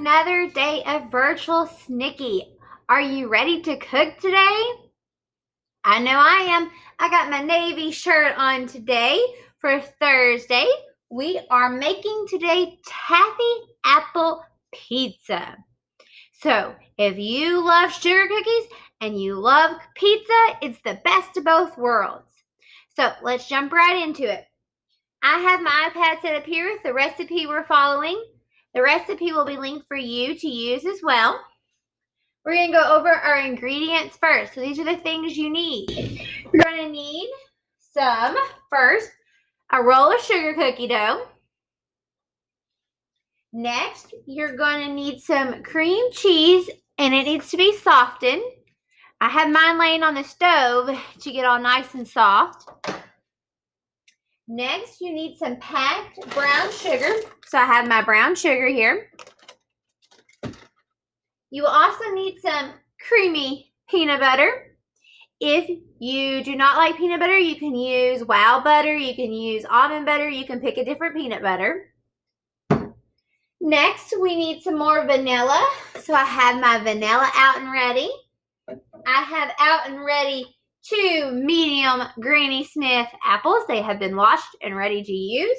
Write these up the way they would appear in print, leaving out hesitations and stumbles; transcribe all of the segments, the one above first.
Another day of virtual snicky. Are you ready to cook today? I know I am. I got my navy shirt on today for Thursday. We are making today taffy apple pizza. So if you love sugar cookies and you love pizza, it's the best of both worlds. So let's jump right into it. I have my iPad set up here with the recipe we're following. The recipe will be linked for you to use as well. We're going to go over our ingredients first. So these are the things you need. You're going to need first, a roll of sugar cookie dough. Next, you're going to need some cream cheese, and it needs to be softened. I have mine laying on the stove to get all nice and soft. Next, you need some packed brown sugar. So I have my brown sugar here. You will also need some creamy peanut butter. If you do not like peanut butter, you can use wow butter, you can use almond butter, you can pick a different peanut butter. Next, we need some more vanilla. So I have my vanilla out and ready. I have out and ready 2 medium Granny Smith apples. They have been washed and ready to use.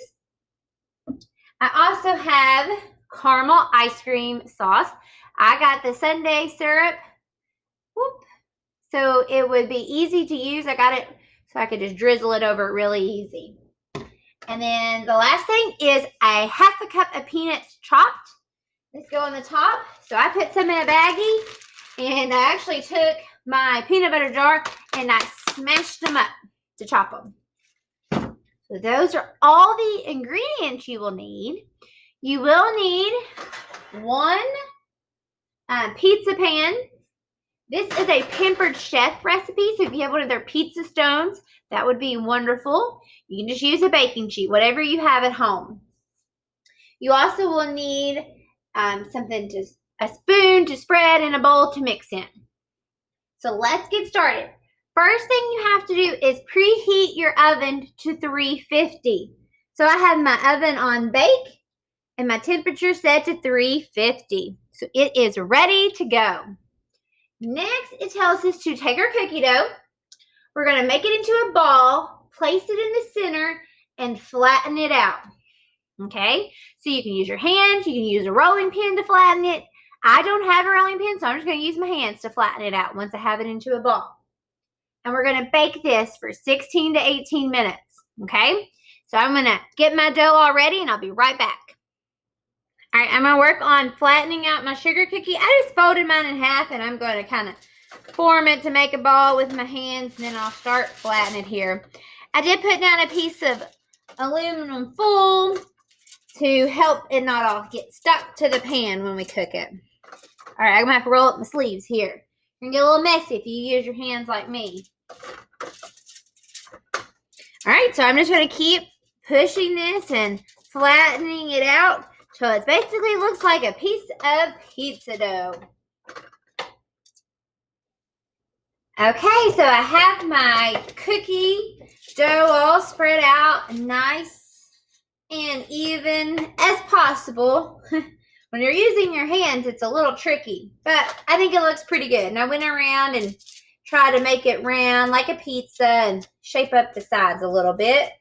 I also have caramel ice cream sauce. I got the sundae syrup. So it would be easy to use. I got it so I could just drizzle it over really easy. And then the last thing is a half a cup of peanuts chopped. Let's go on the top. So I put some in a baggie, and I actually took my peanut butter jar and I smashed them up to chop them. So those are all the ingredients you will need. You will need 1 pizza pan. This is a Pampered Chef recipe, so if you have one of their pizza stones, that would be wonderful. You can just use a baking sheet, whatever you have at home. You also will need a spoon to spread and a bowl to mix in. So let's get started. First thing you have to do is preheat your oven to 350. So I have my oven on bake and my temperature set to 350. So it is ready to go. Next, it tells us to take our cookie dough. We're going to make it into a ball, place it in the center, and flatten it out. Okay? So you can use your hands. You can use a rolling pin to flatten it. I don't have a rolling pin, so I'm just going to use my hands to flatten it out once I have it into a ball. And we're going to bake this for 16 to 18 minutes. Okay? So I'm going to get my dough all ready, and I'll be right back. All right, I'm going to work on flattening out my sugar cookie. I just folded mine in half, and I'm going to kind of form it to make a ball with my hands, and then I'll start flattening it here. I did put down a piece of aluminum foil to help it not all get stuck to the pan when we cook it. All right, I'm going to have to roll up my sleeves here. You're going to get a little messy if you use your hands like me. All right, so I'm just going to keep pushing this and flattening it out. So it basically looks like a piece of pizza dough. Okay, so I have my cookie dough all spread out nice and even as possible. When you're using your hands, it's a little tricky, but I think it looks pretty good. And I went around and tried to make it round like a pizza and shape up the sides a little bit.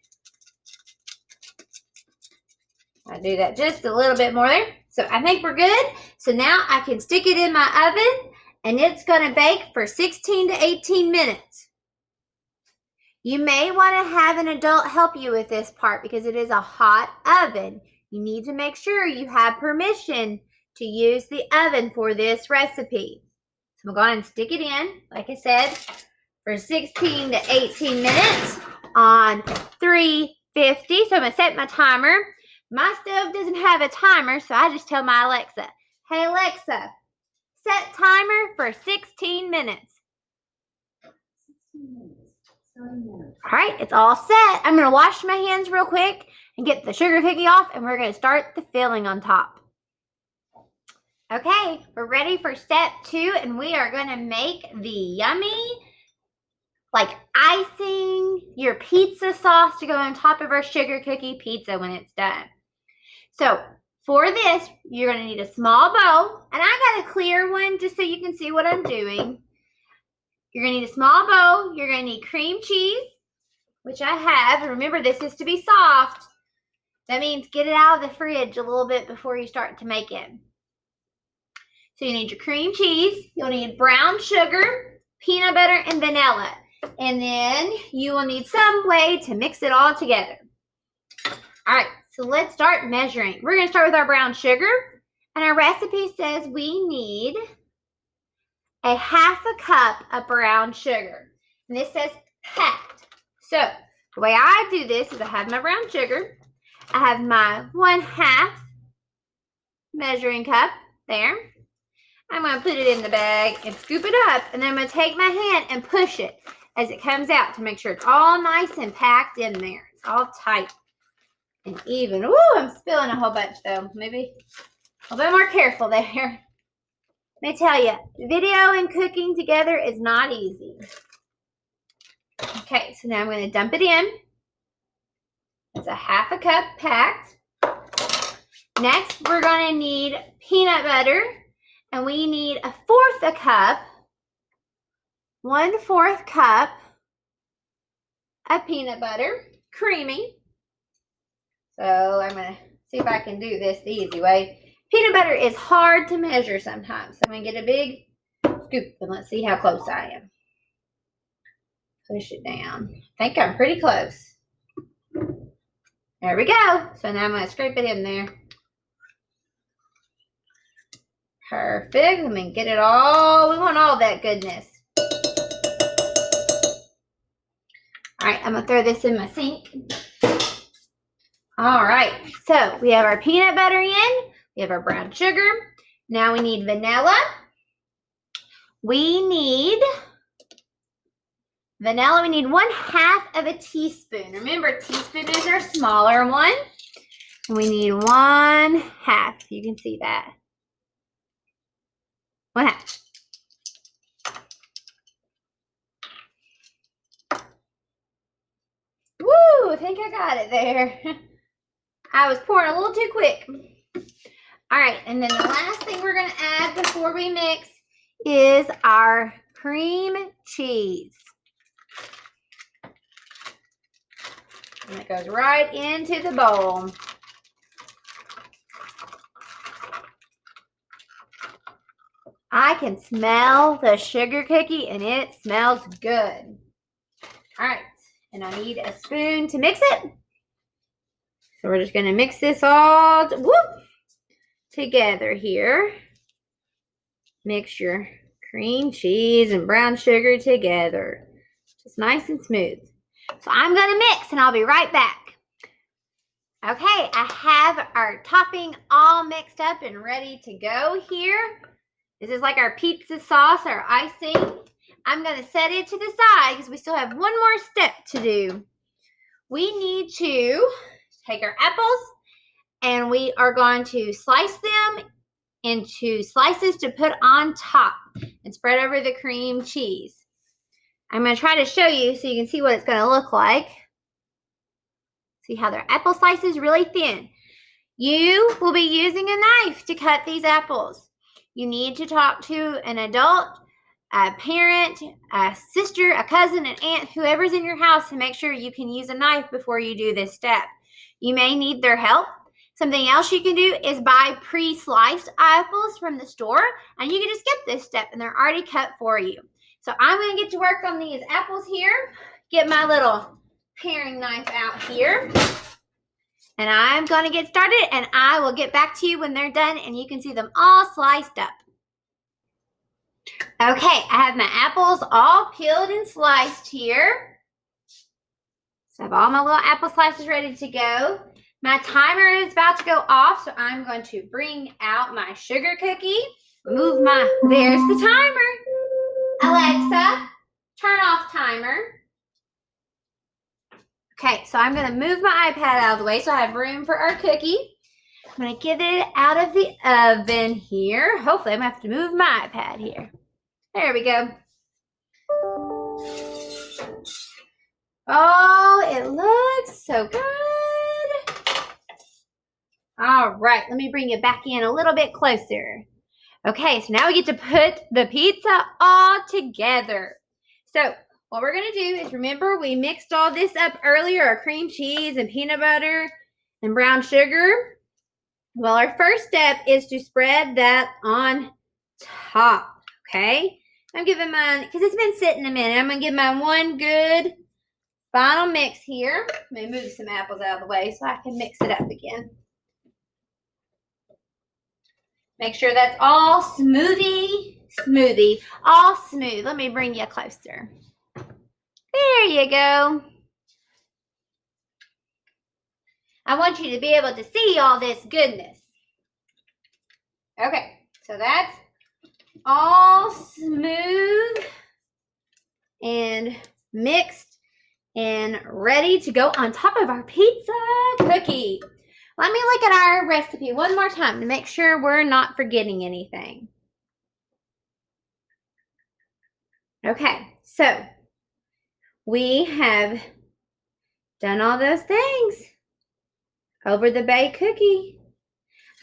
I do that just a little bit more there. So I think we're good. So now I can stick it in my oven, and it's going to bake for 16 to 18 minutes. You may want to have an adult help you with this part because it is a hot oven. You need to make sure you have permission to use the oven for this recipe. So I'm going to stick it in, like I said, for 16 to 18 minutes on 350. So I'm going to set my timer. My stove doesn't have a timer, so I just tell my Alexa, hey Alexa, set timer for 16 minutes. All right, it's all set. I'm going to wash my hands real quick and get the sugar cookie off, and we're going to start the filling on top. Okay, we're ready for step 2, and we are going to make the yummy, like icing your pizza sauce to go on top of our sugar cookie pizza when it's done. So For this, you're going to need a small bowl. And I got a clear one just so you can see what I'm doing. You're going to need a small bowl. You're going to need cream cheese, which I have. Remember, this is to be soft. That means get it out of the fridge a little bit before you start to make it. So you need your cream cheese. You'll need brown sugar, peanut butter, and vanilla. And then you will need some way to mix it all together. All right, so let's start measuring. We're going to start with our brown sugar. And our recipe says we need a half a cup of brown sugar. And this says packed. So the way I do this is I have my brown sugar. I have my 1/2 measuring cup there. I'm going to put it in the bag and scoop it up. And then I'm going to take my hand and push it as it comes out to make sure it's all nice and packed in there. It's all tight and even. Ooh, I'm spilling a whole bunch though. Maybe a little bit more careful there. Let me tell you, video and cooking together is not easy. Okay, so now I'm going to dump it in. It's a half a cup packed. Next, we're going to need peanut butter. And we need a 1/4 cup, 1/4 cup of peanut butter, creamy. So I'm going to see if I can do this the easy way. Peanut butter is hard to measure sometimes. So I'm going to get a big scoop and let's see how close I am. Push it down. I think I'm pretty close. There we go. So now I'm going to scrape it in there. Perfect. Let me get it all. We want all that goodness. All right, I'm going to throw this in my sink. All right, so we have our peanut butter in. We have our brown sugar. Now we need vanilla. We need 1/2 teaspoon. Remember, a teaspoon is our smaller one. We need 1/2. You can see that. 1/2. Woo, I think I got it there. I was pouring a little too quick. All right, and then the last thing we're going to add before we mix is our cream cheese. And it goes right into the bowl. I can smell the sugar cookie and it smells good. All right, and I need a spoon to mix it. So we're just going to mix this all together here. Mix your cream cheese and brown sugar together. Just nice and smooth. So I'm going to mix and I'll be right back. Okay, I have our topping all mixed up and ready to go here. This is like our pizza sauce, our icing. I'm going to set it to the side because we still have one more step to do. We need to take our apples and we are going to slice them into slices to put on top and spread over the cream cheese. I'm going to try to show you so you can see what it's going to look like. See how their apple slices really thin. You will be using a knife to cut these apples. You need to talk to an adult, a parent, a sister, a cousin, an aunt, whoever's in your house to make sure you can use a knife before you do this step. You may need their help. Something else you can do is buy pre-sliced apples from the store, and you can just skip this step, and they're already cut for you. So I'm going to get to work on these apples here. Get my little paring knife out here. And I'm going to get started, and I will get back to you when they're done, and you can see them all sliced up. Okay, I have my apples all peeled and sliced here. So I have all my little apple slices ready to go. My timer is about to go off, so I'm going to bring out my sugar cookie. There's the timer. Alexa, turn off timer. Okay, so I'm going to move my iPad out of the way so I have room for our cookie. I'm going to get it out of the oven here. Hopefully, I'm going to have to move my iPad here. There we go. Oh, it looks so good. All right, let me bring it back in a little bit closer. Okay, so now we get to put the pizza all together. So what we're gonna do is, remember we mixed all this up earlier, our cream cheese and peanut butter and brown sugar. Well, our first step is to spread that on top, okay? I'm giving mine, because it's been sitting a minute, I'm gonna give mine one good final mix here. Let me move some apples out of the way so I can mix it up again. Make sure that's all smoothie, all smooth. Let me bring you closer. There you go. I want you to be able to see all this goodness. Okay, so that's all smooth and mixed and ready to go on top of our pizza cookie. Let me look at our recipe one more time to make sure we're not forgetting anything. Okay, so we have done all those things over the baked cookie.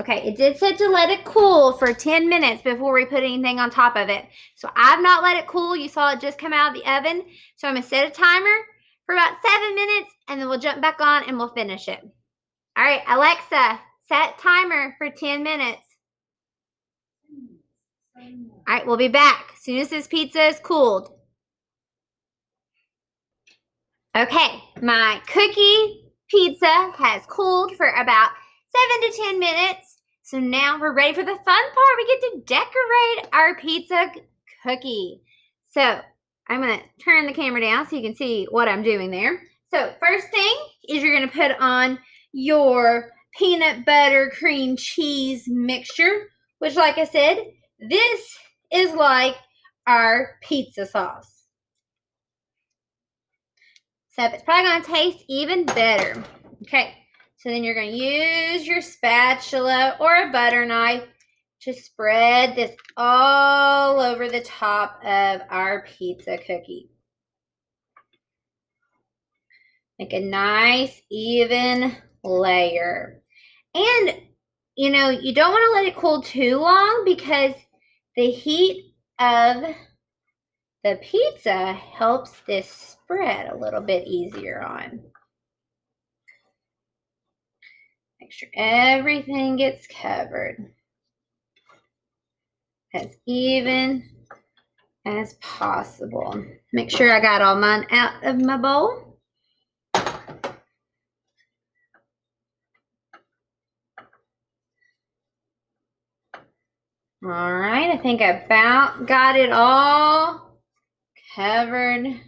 Okay, it did say to let it cool for 10 minutes before we put anything on top of it. So I've not let it cool. You saw it just come out of the oven. So I'm going to set a timer for about 7 minutes, and then we'll jump back on and we'll finish it. All right, Alexa, set timer for 10 minutes. All right, we'll be back as soon as this pizza is cooled. Okay, my cookie pizza has cooled for about 7 to 10 minutes. So now we're ready for the fun part. We get to decorate our pizza cookie. So I'm going to turn the camera down so you can see what I'm doing there. So first thing is you're going to put on your peanut butter cream cheese mixture, which, like I said, this is like our pizza sauce. So it's probably going to taste even better. Okay, so then you're going to use your spatula or a butter knife to spread this all over the top of our pizza cookie. Make a nice even layer. And, you know, you don't want to let it cool too long because the heat of the pizza helps this spread a little bit easier on. Make sure everything gets covered as even as possible. Make sure I got all mine out of my bowl. All right, I think I about got it all covered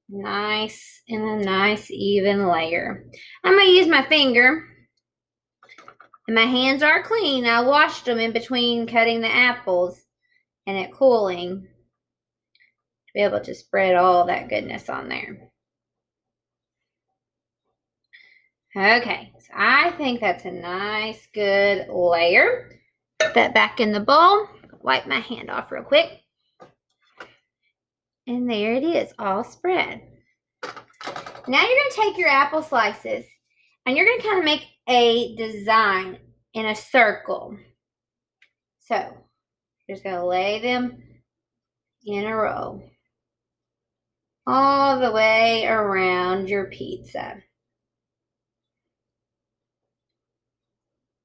nice in a nice even layer. I'm going to use my finger, and my hands are clean. I washed them in between cutting the apples and it cooling to be able to spread all that goodness on there. Okay, so I think that's a nice good layer. Put that back in the bowl. Wipe my hand off real quick. And there it is, all spread. Now you're going to take your apple slices and you're going to kind of make a design in a circle. So you're just going to lay them in a row all the way around your pizza.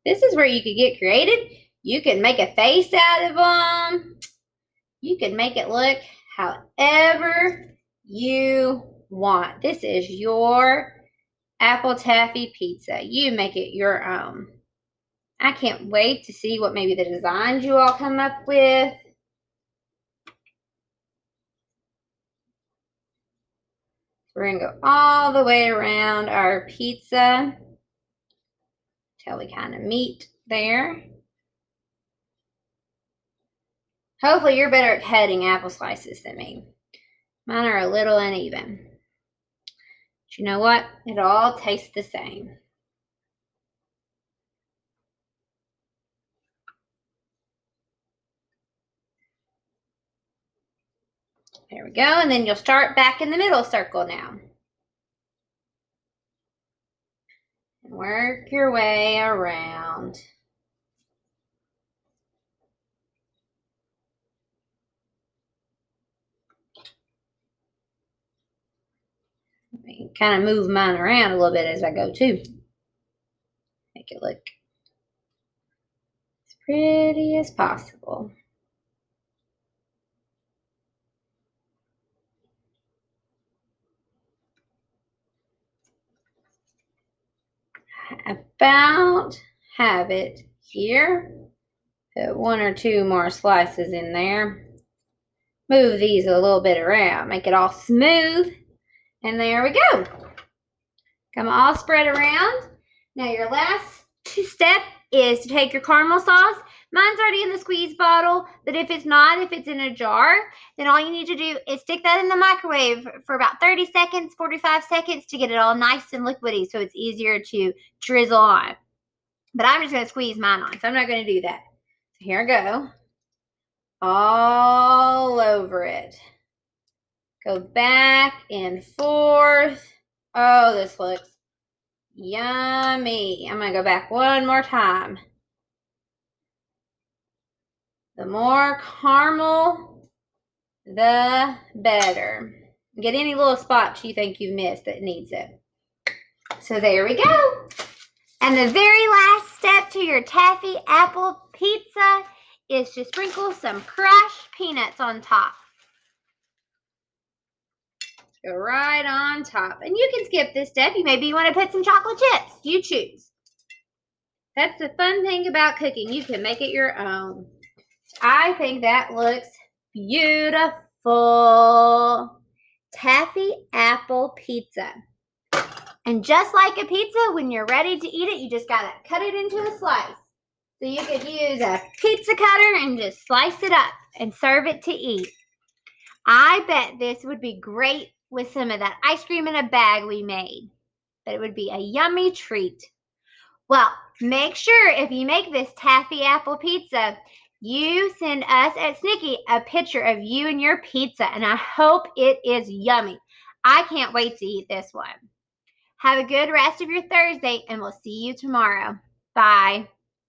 This is where you could get creative. You can make a face out of them. You can make it look however you want. This is your apple taffy pizza. You make it your own. I can't wait to see what maybe the designs you all come up with. We're going to go all the way around our pizza till we kind of meet there. Hopefully you're better at cutting apple slices than me. Mine are a little uneven. But you know what? It all tastes the same. There we go. And then you'll start back in the middle circle now. And Work your way around. Kind of move mine around a little bit as I go too. Make it look as pretty as possible. About have it here. Put one or two more slices in there. Move these a little bit around. Make it all smooth. And there we go. Come all spread around. Now your last step is to take your caramel sauce. Mine's already in the squeeze bottle, but if it's not, if it's in a jar, then all you need to do is stick that in the microwave for about 30 seconds, 45 seconds to get it all nice and liquidy so it's easier to drizzle on. But I'm just going to squeeze mine on, so I'm not going to do that. So here I go. All over it. Go back and forth. Oh, this looks yummy. I'm going to go back one more time. The more caramel, the better. Get any little spots you think you've missed that needs it. So there we go. And the very last step to your taffy apple pizza is to sprinkle some crushed peanuts on top. Go right on top. And you can skip this step. Maybe you want to put some chocolate chips. You choose. That's the fun thing about cooking. You can make it your own. I think that looks beautiful. Taffy apple pizza. And just like a pizza, when you're ready to eat it, you just gotta cut it into a slice. So you could use a pizza cutter and just slice it up and serve it to eat. I bet this would be great with some of that ice cream in a bag we made. But it would be a yummy treat. Well, make sure if you make this taffy apple pizza, you send us at Snicky a picture of you and your pizza, and I hope it is yummy. I can't wait to eat this one. Have a good rest of your Thursday, and we'll see you tomorrow. Bye.